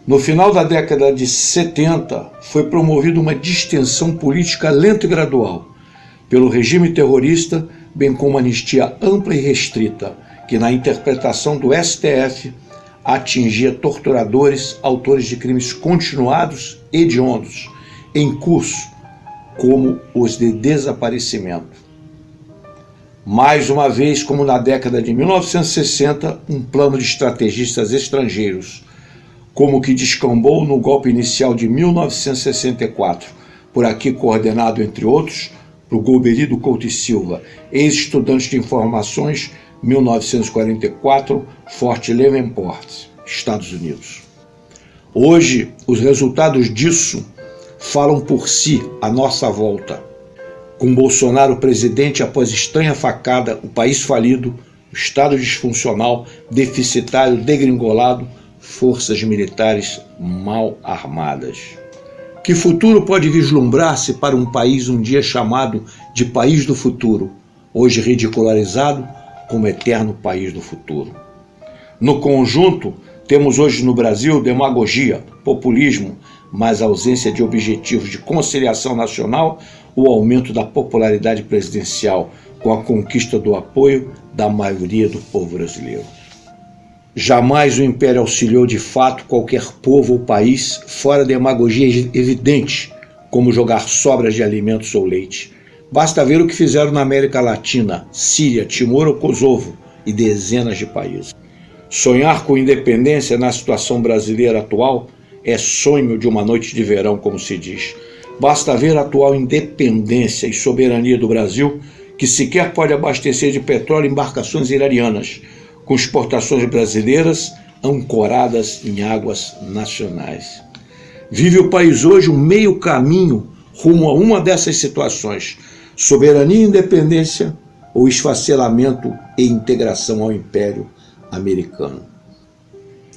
No final da década de 70, foi promovida uma distensão política lenta e gradual pelo regime terrorista, bem como anistia ampla e restrita, que na interpretação do STF atingia torturadores, autores de crimes continuados e hediondos, em curso, como os de desaparecimento. Mais uma vez, como na década de 1960, um plano de estrategistas estrangeiros, como o que descambou no golpe inicial de 1964, por aqui coordenado, entre outros, por Golbery Couto e Silva, ex-estudante de informações, 1944, Fort Leavenworth, Estados Unidos. Hoje, os resultados disso falam por si à nossa volta. Com Bolsonaro presidente após estranha facada, o país falido, o Estado disfuncional, deficitário, degringolado, forças militares mal armadas. Que futuro pode vislumbrar-se para um país um dia chamado de país do futuro, hoje ridicularizado como eterno país do futuro? No conjunto, temos hoje no Brasil demagogia, populismo, mas ausência de objetivos de conciliação nacional, o aumento da popularidade presidencial com a conquista do apoio da maioria do povo brasileiro. Jamais o Império auxiliou de fato qualquer povo ou país fora demagogia evidente, como jogar sobras de alimentos ou leite. Basta ver o que fizeram na América Latina, Síria, Timor ou Kosovo e dezenas de países. Sonhar com independência na situação brasileira atual é sonho de uma noite de verão, como se diz. Basta ver a atual independência e soberania do Brasil, que sequer pode abastecer de petróleo embarcações iranianas, com exportações brasileiras ancoradas em águas nacionais. Vive o país hoje um meio caminho rumo a uma dessas situações: soberania e independência ou esfacelamento e integração ao Império Americano.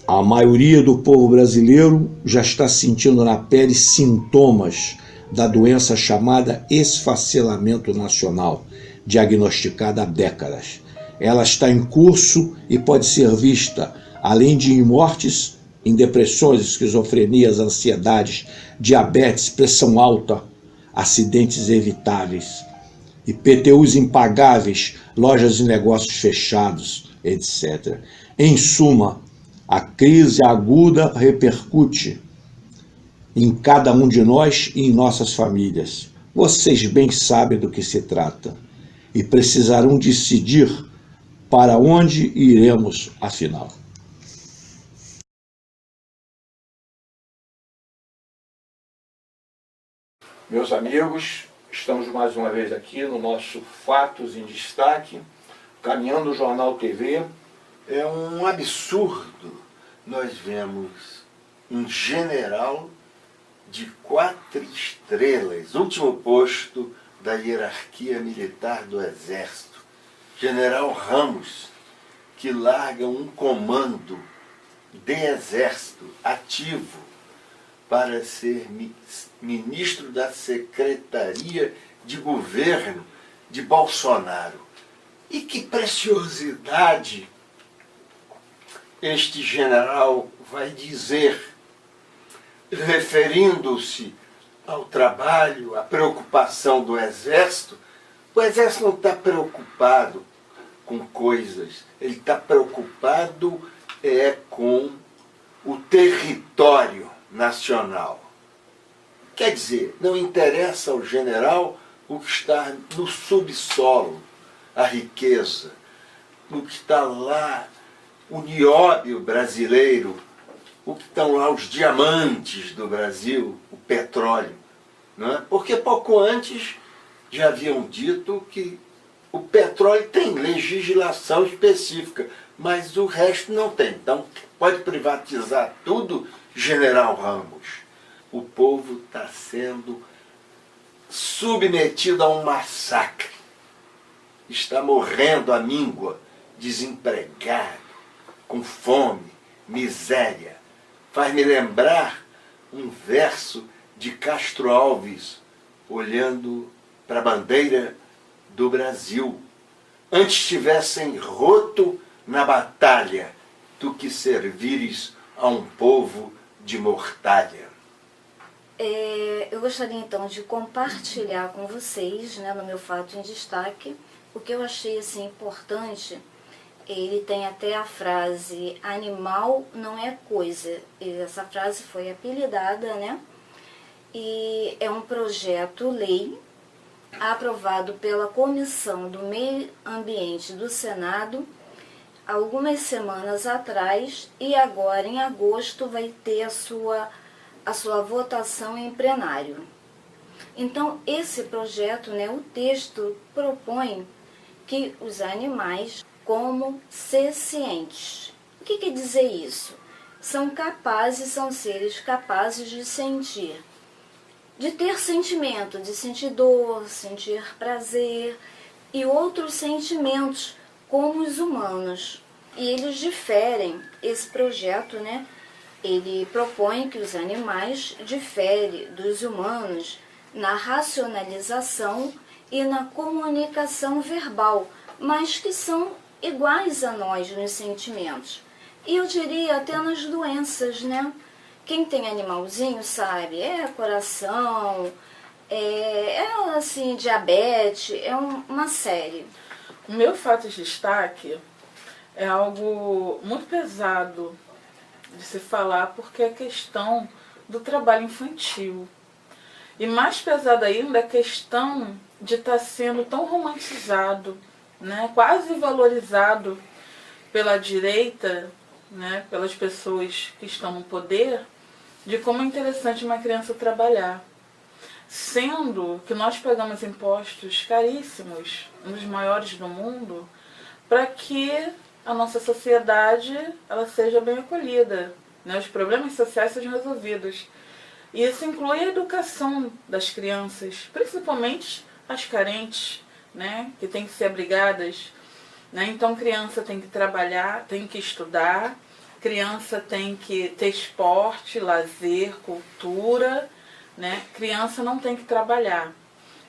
A maioria do povo brasileiro já está sentindo na pele sintomas da doença chamada esfacelamento nacional, diagnosticada há décadas. Ela está em curso e pode ser vista, além de em mortes, em depressões, esquizofrenias, ansiedades, diabetes, pressão alta, acidentes evitáveis, IPTUs impagáveis, lojas e negócios fechados, etc. Em suma, a crise aguda repercute em cada um de nós e em nossas famílias. Vocês bem sabem do que se trata e precisarão decidir para onde iremos, afinal. Meus amigos, estamos mais uma vez aqui no nosso Fatos em Destaque, caminhando o Jornal TV. É um absurdo. Nós vemos um general de 4 estrelas, último posto da hierarquia militar do Exército, General Ramos, que larga um comando de exército ativo para ser ministro da Secretaria de Governo de Bolsonaro. E que preciosidade este general vai dizer, referindo-se ao trabalho, à preocupação do Exército. O Exército não está preocupado com coisas, ele está preocupado com o território nacional. Quer dizer, não interessa ao general o que está no subsolo, a riqueza, o que está lá, o nióbio brasileiro, o que estão lá os diamantes do Brasil, o petróleo. Não é? Porque pouco antes já haviam dito que o petróleo tem legislação específica mas o resto não tem. Então, pode privatizar tudo, General Ramos. O povo está sendo submetido a um massacre. Está morrendo à míngua, desempregado, com fome, miséria. Faz-me lembrar um verso de Castro Alves, olhando para a bandeira do Brasil. Antes tivessem roto na batalha, tu que servires a um povo de mortalha. Eu gostaria então de compartilhar com vocês, né, no meu fato em destaque, o que eu achei assim importante. Ele tem até a frase "animal não é coisa", e essa frase foi apelidada, né? E é um projeto-lei aprovado pela Comissão do Meio Ambiente do Senado algumas semanas atrás, e agora em agosto vai ter a sua votação em plenário. Então, esse projeto, né, o texto propõe que os animais como sencientes. O que quer dizer isso? São seres capazes de sentir, de ter sentimento, de sentir dor, sentir prazer e outros sentimentos como os humanos. E eles diferem, esse projeto, né? Ele propõe que os animais diferem dos humanos na racionalização e na comunicação verbal, mas que são iguais a nós nos sentimentos. E eu diria até nas doenças, né? Quem tem animalzinho sabe, coração, assim, diabetes, uma série. O meu fato de destaque é algo muito pesado de se falar, porque é a questão do trabalho infantil. E mais pesada ainda a questão de estar sendo tão romantizado, né, quase valorizado pela direita, né, pelas pessoas que estão no poder, de como é interessante uma criança trabalhar. Sendo que nós pagamos impostos caríssimos, um dos maiores do mundo, para que a nossa sociedade ela seja bem acolhida, né, os problemas sociais sejam resolvidos. E isso inclui a educação das crianças, principalmente as carentes, né, que têm que ser abrigadas. Né? Então, criança tem que trabalhar, tem que estudar, criança tem que ter esporte, lazer, cultura, né? Criança não tem que trabalhar.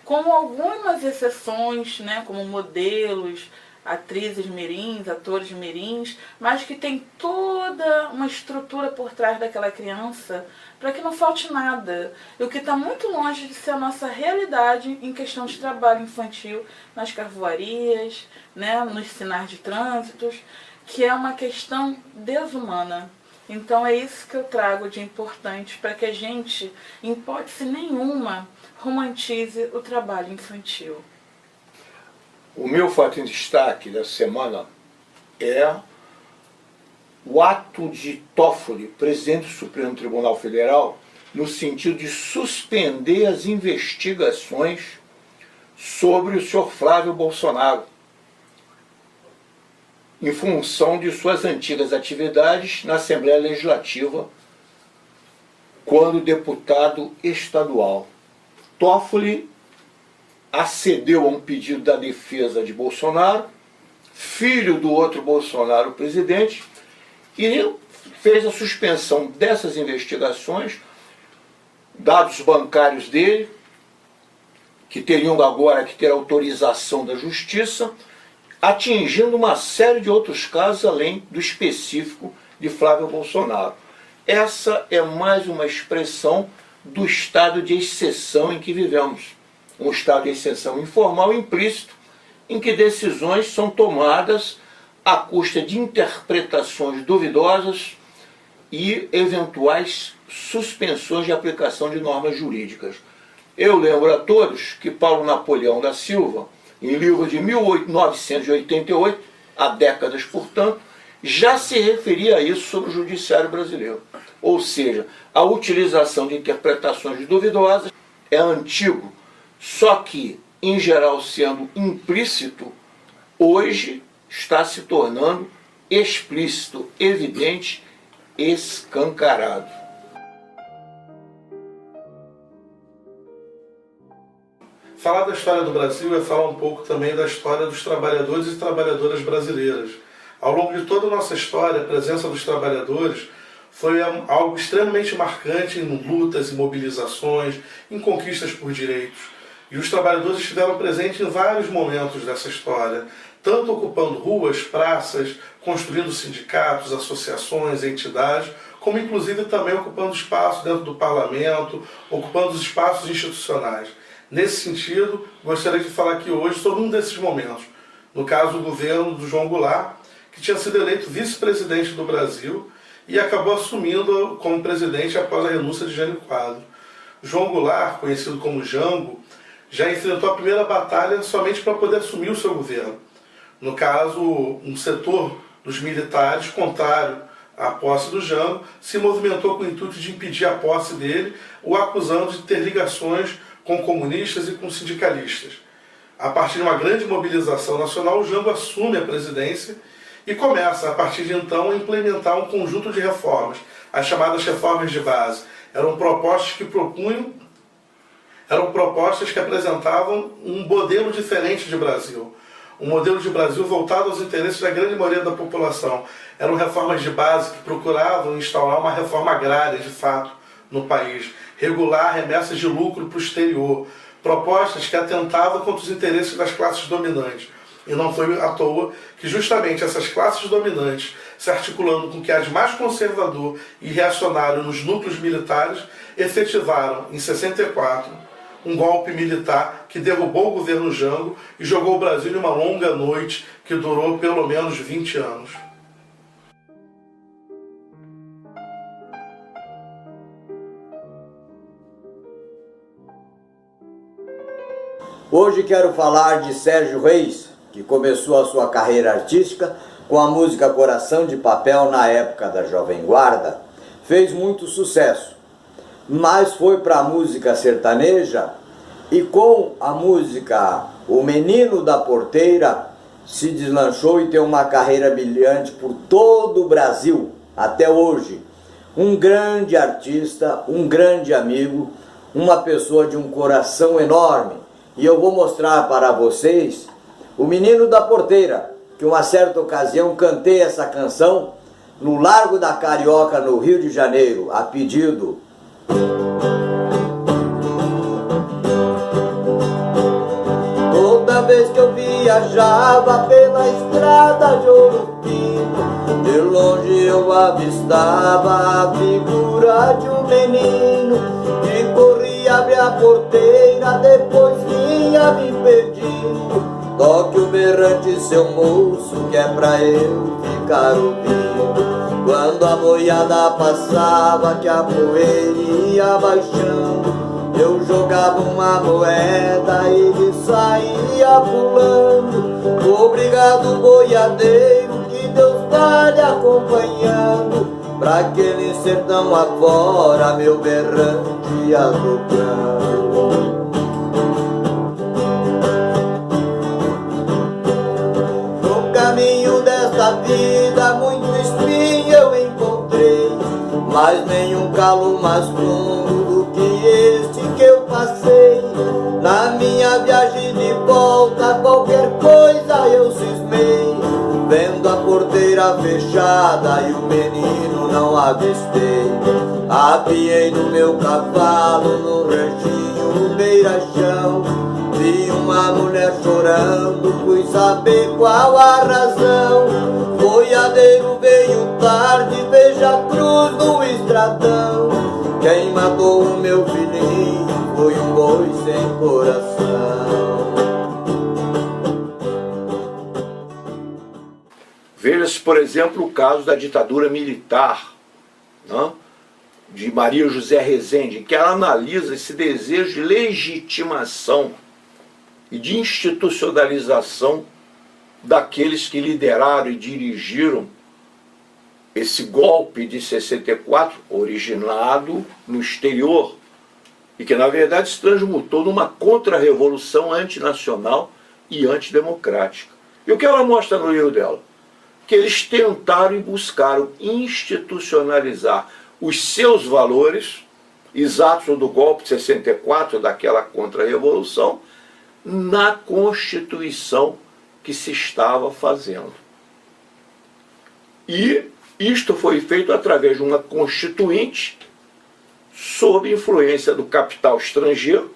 Com algumas exceções, né, como modelos, atrizes mirins, atores mirins, mas que tem toda uma estrutura por trás daquela criança para que não falte nada. E o que está muito longe de ser a nossa realidade em questão de trabalho infantil nas carvoarias, né, nos sinais de trânsitos, que é uma questão desumana. Então é isso que eu trago de importante para que a gente, em hipótese nenhuma, romantize o trabalho infantil. O meu fato em destaque dessa semana é o ato de Toffoli, presidente do Supremo Tribunal Federal, no sentido de suspender as investigações sobre o senhor Flávio Bolsonaro, em função de suas antigas atividades na Assembleia Legislativa, quando deputado estadual. Toffoli acedeu a um pedido da defesa de Bolsonaro, filho do outro Bolsonaro presidente, e fez a suspensão dessas investigações, dados bancários dele, que teriam agora que ter autorização da Justiça, atingindo uma série de outros casos, além do específico de Flávio Bolsonaro. Essa é mais uma expressão do estado de exceção em que vivemos. Um estado de exceção informal e implícito, em que decisões são tomadas à custa de interpretações duvidosas e eventuais suspensões de aplicação de normas jurídicas. Eu lembro a todos que Paulo Napoleão da Silva, em livro de 1988, há décadas, portanto, já se referia a isso sobre o judiciário brasileiro. Ou seja, a utilização de interpretações duvidosas é antigo, só que, em geral, sendo implícito, hoje está se tornando explícito, evidente, escancarado. Falar da história do Brasil é falar um pouco também da história dos trabalhadores e trabalhadoras brasileiras. Ao longo de toda a nossa história, a presença dos trabalhadores foi algo extremamente marcante em lutas, em mobilizações, em conquistas por direitos. E os trabalhadores estiveram presentes em vários momentos dessa história, tanto ocupando ruas, praças, construindo sindicatos, associações, entidades, como inclusive também ocupando espaço dentro do parlamento, ocupando os espaços institucionais. Nesse sentido, gostaria de falar aqui hoje sobre um desses momentos. No caso, o governo do João Goulart, que tinha sido eleito vice-presidente do Brasil e acabou assumindo como presidente após a renúncia de Jânio Quadros. João Goulart, conhecido como Jango, já enfrentou a primeira batalha somente para poder assumir o seu governo. No caso, um setor dos militares, contrário à posse do Jango, se movimentou com o intuito de impedir a posse dele, o acusando de ter ligações com comunistas e com sindicalistas. A partir de uma grande mobilização nacional, o Jango assume a presidência e começa, a partir de então, a implementar um conjunto de reformas, as chamadas reformas de base. Eram propostas que apresentavam um modelo diferente de Brasil. Um modelo de Brasil voltado aos interesses da grande maioria da população. Eram reformas de base que procuravam instaurar uma reforma agrária, de fato, no país. Regular remessas de lucro para o exterior. Propostas que atentavam contra os interesses das classes dominantes. E não foi à toa que justamente essas classes dominantes, se articulando com o que há de mais conservador e reacionário nos núcleos militares, efetivaram, em 64, um golpe militar que derrubou o governo Jango e jogou o Brasil em uma longa noite que durou pelo menos 20 anos. Hoje quero falar de Sérgio Reis, que começou a sua carreira artística com a música Coração de Papel na época da Jovem Guarda. Fez muito sucesso, mas foi para a música sertaneja e com a música O Menino da Porteira se deslanchou e tem uma carreira brilhante por todo o Brasil até hoje. Um grande artista, um grande amigo, uma pessoa de um coração enorme. E eu vou mostrar para vocês O Menino da Porteira, que uma certa ocasião cantei essa canção no Largo da Carioca, no Rio de Janeiro, a pedido. Toda vez que eu viajava pela estrada de Ouro Fino, de longe eu avistava a figura de um menino que corria, abria a porteira, depois vinha me pedindo: toque o berrante, seu moço, que é pra eu ficar ouvindo. Quando a boiada passava, que a poeira ia baixando, eu jogava uma moeda e ele saía pulando. Obrigado, boiadeiro, que Deus tá lhe acompanhando, pra aquele sertão afora meu berrante ia tocando. No caminho desta vida muito espinho eu encontrei, mas nenhum calo mais fundo do que este que eu passei. Na minha viagem de volta qualquer coisa eu cismei, vendo a porteira fechada e o menino não avistei. Apiei no meu cavalo no ranchinho, no beira-chão, vi uma mulher chorando, fui saber qual a razão. Boiadeiro veio tarde, veja a cruz no estradão. Quem matou o meu filhinho foi um boi sem coração. Veja-se, por exemplo, o caso da ditadura militar, né, de Maria José Rezende, que ela analisa esse desejo de legitimação e de institucionalização daqueles que lideraram e dirigiram esse golpe de 64, originado no exterior, e que na verdade se transmutou numa contra-revolução antinacional e antidemocrática. E o que ela mostra no livro dela? que eles tentaram e buscaram institucionalizar os seus valores, exatos do golpe de 64, daquela contra-revolução, na Constituição que se estava fazendo. E isto foi feito através de uma Constituinte sob influência do capital estrangeiro,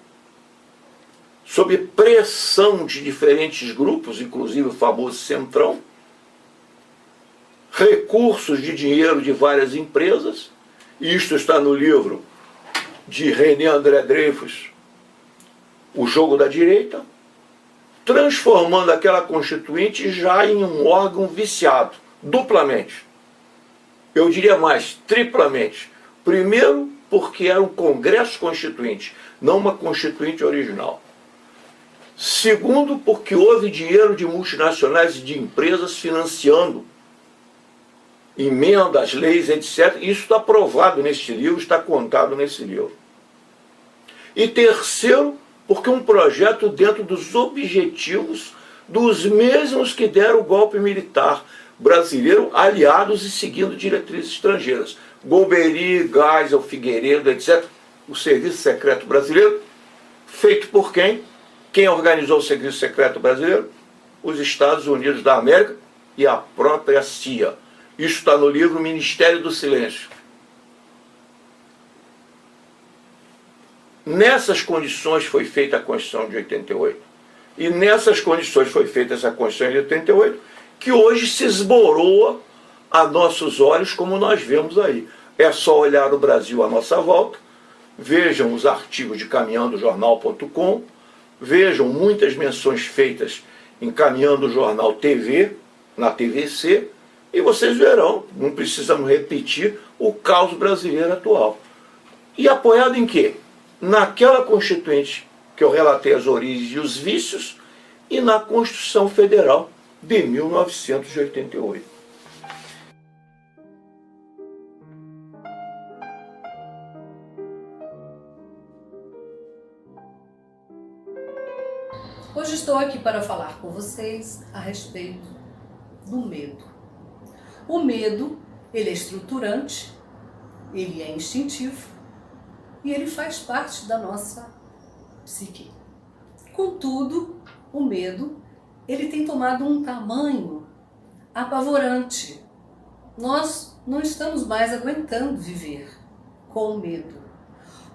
sob pressão de diferentes grupos, inclusive o famoso Centrão, recursos de dinheiro de várias empresas, e isto está no livro de René André Dreyfus, O Jogo da Direita, transformando aquela Constituinte já em um órgão viciado, duplamente. Eu diria mais, triplamente. Primeiro, porque era um Congresso Constituinte, não uma Constituinte original. Segundo, porque houve dinheiro de multinacionais e de empresas financiando emendas, leis, etc. Isso está provado nesse livro, está contado nesse livro. E terceiro, porque um projeto dentro dos objetivos dos mesmos que deram o golpe militar brasileiro, aliados e seguindo diretrizes estrangeiras. Golbery, Geisel, Figueiredo, etc. O Serviço Secreto Brasileiro, feito por quem? Quem organizou o Serviço Secreto Brasileiro? Os Estados Unidos da América e a própria CIA. Isso está no livro Ministério do Silêncio. Nessas condições foi feita a Constituição de 88. E nessas condições foi feita essa Constituição de 88, que hoje se esboroa a nossos olhos, como nós vemos aí. É só olhar o Brasil à nossa volta, vejam os artigos de caminhandojornal.com, vejam muitas menções feitas em Caminhando Jornal TV, na TVC, e vocês verão, não precisamos repetir, o caos brasileiro atual. E apoiado em quê? Naquela Constituinte que eu relatei as origens e os vícios, e na Constituição Federal de 1988. Hoje estou aqui para falar com vocês a respeito do medo. O medo, ele é estruturante, ele é instintivo e ele faz parte da nossa psique. Contudo, o medo, ele tem tomado um tamanho apavorante. Nós não estamos mais aguentando viver com medo.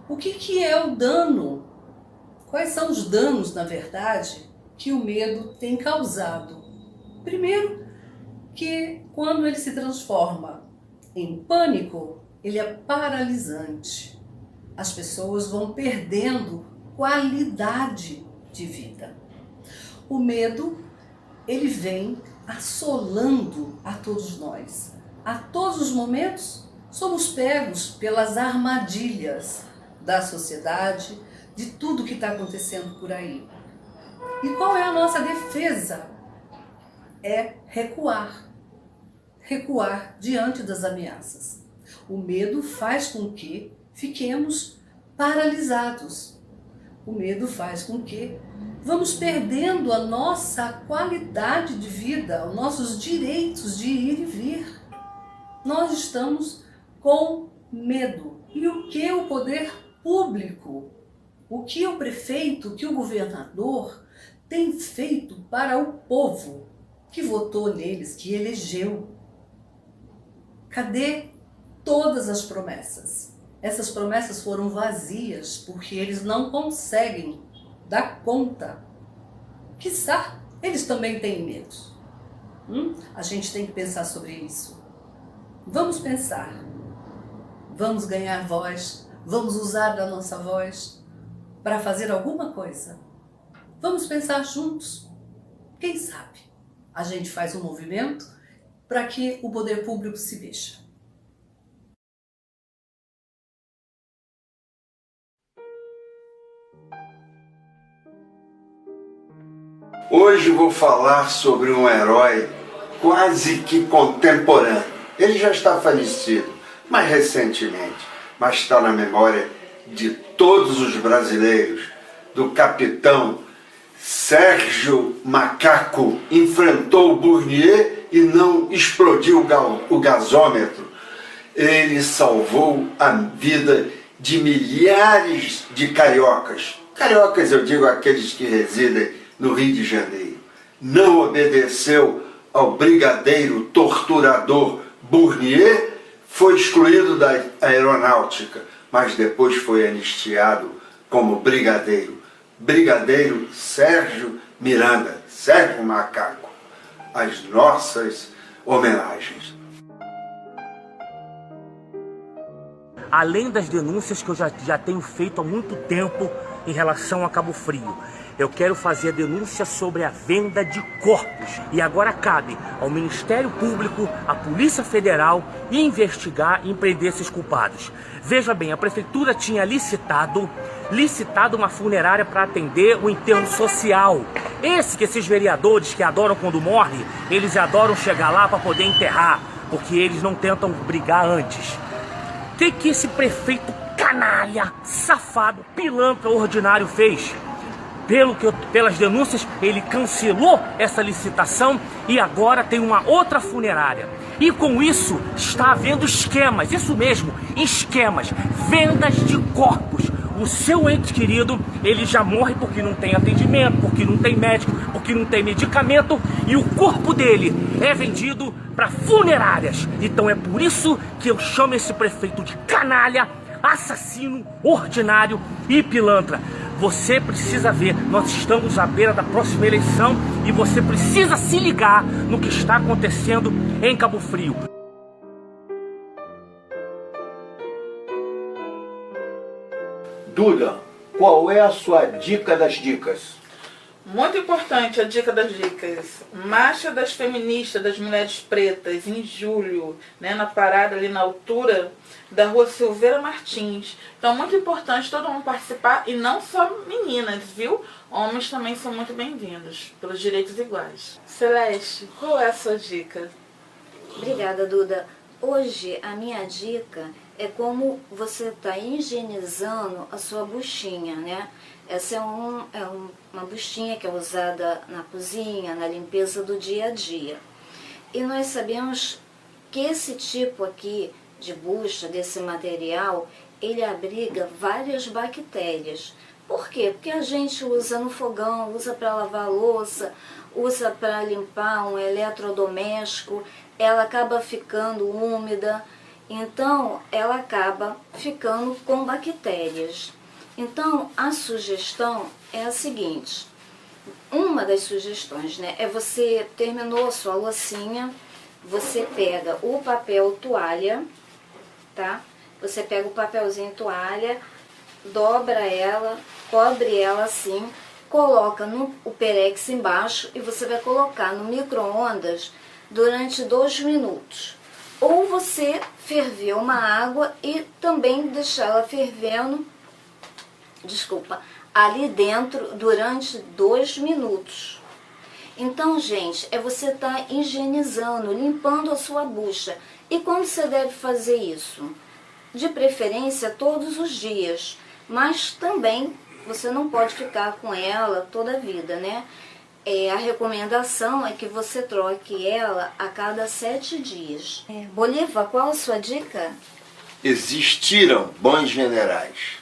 O que é o dano? Quais são os danos, na verdade, que o medo tem causado? Primeiro, que quando ele se transforma em pânico, ele é paralisante. As pessoas vão perdendo qualidade de vida. O medo, ele vem assolando a todos nós. A todos os momentos, somos pegos pelas armadilhas da sociedade, de tudo que está acontecendo por aí. E qual é a nossa defesa? É recuar. Recuar diante das ameaças. O medo faz com que fiquemos paralisados. O medo faz com que vamos perdendo a nossa qualidade de vida, os nossos direitos de ir e vir. Nós estamos com medo. E o que o poder público, o que o prefeito, o que o governador tem feito para o povo que votou neles, que elegeu? Cadê todas as promessas? Essas promessas foram vazias porque eles não conseguem dar conta. Quiçá, eles também têm medo. A gente tem que pensar sobre isso. Vamos pensar. Vamos ganhar voz. Vamos usar da nossa voz para fazer alguma coisa. Vamos pensar juntos. Quem sabe a gente faz um movimento para que o poder público se mexa. Hoje vou falar sobre um herói quase que contemporâneo. Ele já está falecido, mais recentemente, mas está na memória de todos os brasileiros, do capitão Sérgio Macaco. Enfrentou o Bournier e não explodiu o gasômetro, ele salvou a vida de milhares de cariocas. Cariocas, eu digo aqueles que residem no Rio de Janeiro. Não obedeceu ao brigadeiro torturador Bournier, foi excluído da aeronáutica, mas depois foi anistiado como brigadeiro. Brigadeiro Sérgio Miranda, Sérgio Macaco. As nossas homenagens. Além das denúncias que eu já tenho feito há muito tempo em relação a Cabo Frio, eu quero fazer a denúncia sobre a venda de corpos. E agora cabe ao Ministério Público, à Polícia Federal, investigar e prender esses culpados. Veja bem, a Prefeitura tinha licitado uma funerária para atender o enterro social. Esses vereadores que adoram quando morre, eles adoram chegar lá para poder enterrar, porque eles não tentam brigar antes. O que esse prefeito canalha, safado, pilantra, ordinário fez? Pelas denúncias, ele cancelou essa licitação e agora tem uma outra funerária. E com isso, está havendo esquemas, isso mesmo, esquemas, vendas de corpos. O seu ente querido, ele já morre porque não tem atendimento, porque não tem médico, porque não tem medicamento, e o corpo dele é vendido para funerárias. Então é por isso que eu chamo esse prefeito de canalha, assassino, ordinário e pilantra. Você precisa ver, nós estamos à beira da próxima eleição e você precisa se ligar no que está acontecendo em Cabo Frio. Duda, qual é a sua dica das dicas? Muito importante a dica das dicas. Marcha das feministas, das mulheres pretas, em julho, né, na parada ali na altura da rua Silveira Martins. Então, muito importante todo mundo participar, e não só meninas, viu? Homens também são muito bem-vindos, pelos direitos iguais. Celeste, qual é a sua dica? Obrigada, Duda. Hoje, a minha dica é como você está higienizando a sua buchinha, né? Essa é uma buchinha que é usada na cozinha, na limpeza do dia a dia. E nós sabemos que esse tipo aqui de bucha, desse material, ele abriga várias bactérias. Por quê? Porque a gente usa no fogão, usa para lavar louça, usa para limpar um eletrodoméstico, ela acaba ficando úmida, então ela acaba ficando com bactérias. Então a sugestão é a seguinte, uma das sugestões, né, é você terminou a sua loucinha, você pega o papel toalha, tá? Você pega o papelzinho toalha, dobra ela, cobre ela assim, coloca o Perex embaixo e você vai colocar no micro-ondas durante 2 minutos. Ou você ferver uma água e também deixar ela fervendo, ali dentro durante 2 minutos. Então, gente, você tá higienizando, limpando a sua bucha. E quando você deve fazer isso? De preferência todos os dias, mas também você não pode ficar com ela toda a vida, né? A recomendação é que você troque ela a cada 7 dias. Bolívar, qual a sua dica? Existiram bons generais,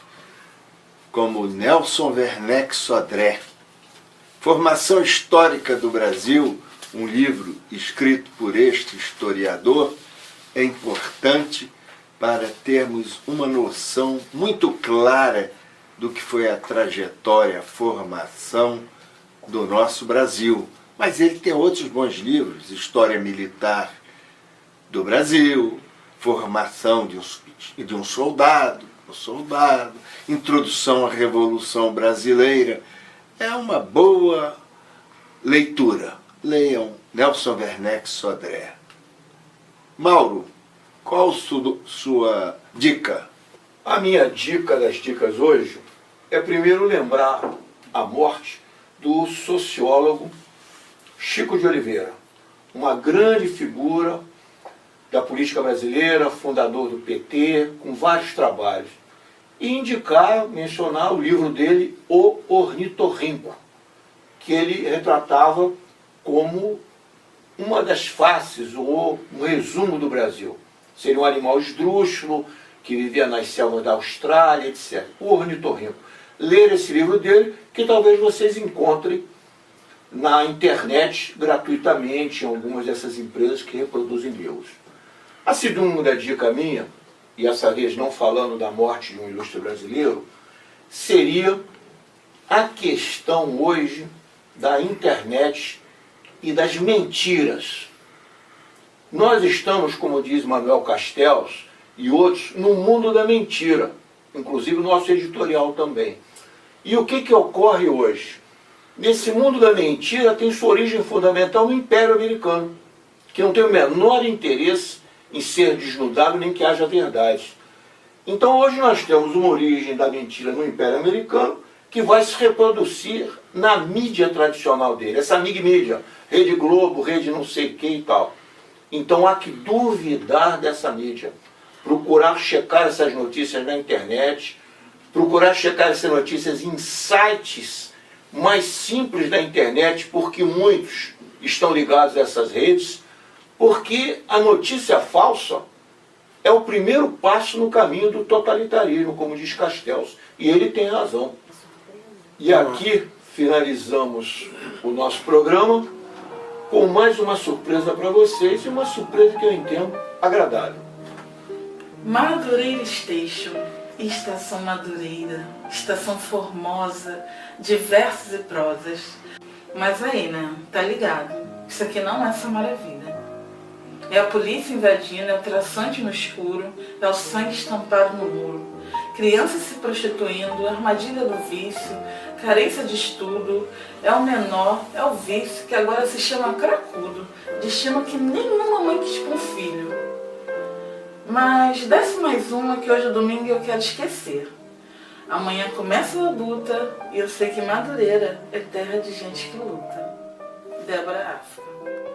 como Nelson Werneck Sodré. Formação Histórica do Brasil, um livro escrito por este historiador, é importante para termos uma noção muito clara do que foi a trajetória, a formação do nosso Brasil. Mas ele tem outros bons livros, História Militar do Brasil, Formação de um Soldado, Introdução à Revolução Brasileira. É uma boa leitura. Leiam Nelson Werneck Sodré. Mauro, qual sua dica? A minha dica das dicas hoje é primeiro lembrar a morte do sociólogo Chico de Oliveira, uma grande figura da política brasileira, fundador do PT, com vários trabalhos. E mencionar o livro dele, O Ornitorrinco, que ele retratava como uma das faces ou um resumo do Brasil. Seria um animal esdrúxulo, que vivia nas selvas da Austrália, etc. O ornitorrinco. Ler esse livro dele, que talvez vocês encontrem na internet gratuitamente em algumas dessas empresas que reproduzem livros. A segunda dica minha, e essa vez não falando da morte de um ilustre brasileiro, seria a questão hoje da internet e das mentiras. Nós estamos, como diz Manuel Castells e outros, no mundo da mentira, inclusive o nosso editorial também. E o que ocorre hoje? Nesse mundo da mentira tem sua origem fundamental no Império Americano, que não tem o menor interesse em ser desnudado nem que haja verdade. Então hoje nós temos uma origem da mentira no Império Americano que vai se reproduzir na mídia tradicional dele, essa mídia, Rede Globo, Rede não sei o que e tal. Então há que duvidar dessa mídia, procurar checar essas notícias na internet, procurar checar essas notícias em sites mais simples da internet, porque muitos estão ligados a essas redes, porque a notícia falsa é o primeiro passo no caminho do totalitarismo, como diz Castells, e ele tem razão. E aqui finalizamos o nosso programa com mais uma surpresa para vocês, e uma surpresa que eu entendo agradável. Madureira Station, Estação Madureira, Estação Formosa, de versos e prosas. Mas aí, né, tá ligado, isso aqui não é essa maravilha. É a polícia invadindo, é o traçante no escuro, é o sangue estampado no muro. Criança se prostituindo, armadilha do vício, carência de estudo, é o menor, é o vício, que agora se chama cracudo, destino que nenhuma mãe quis para um filho. Mas desce mais uma que hoje é domingo e eu quero esquecer. Amanhã começa a luta e eu sei que Madureira é terra de gente que luta. Débora África.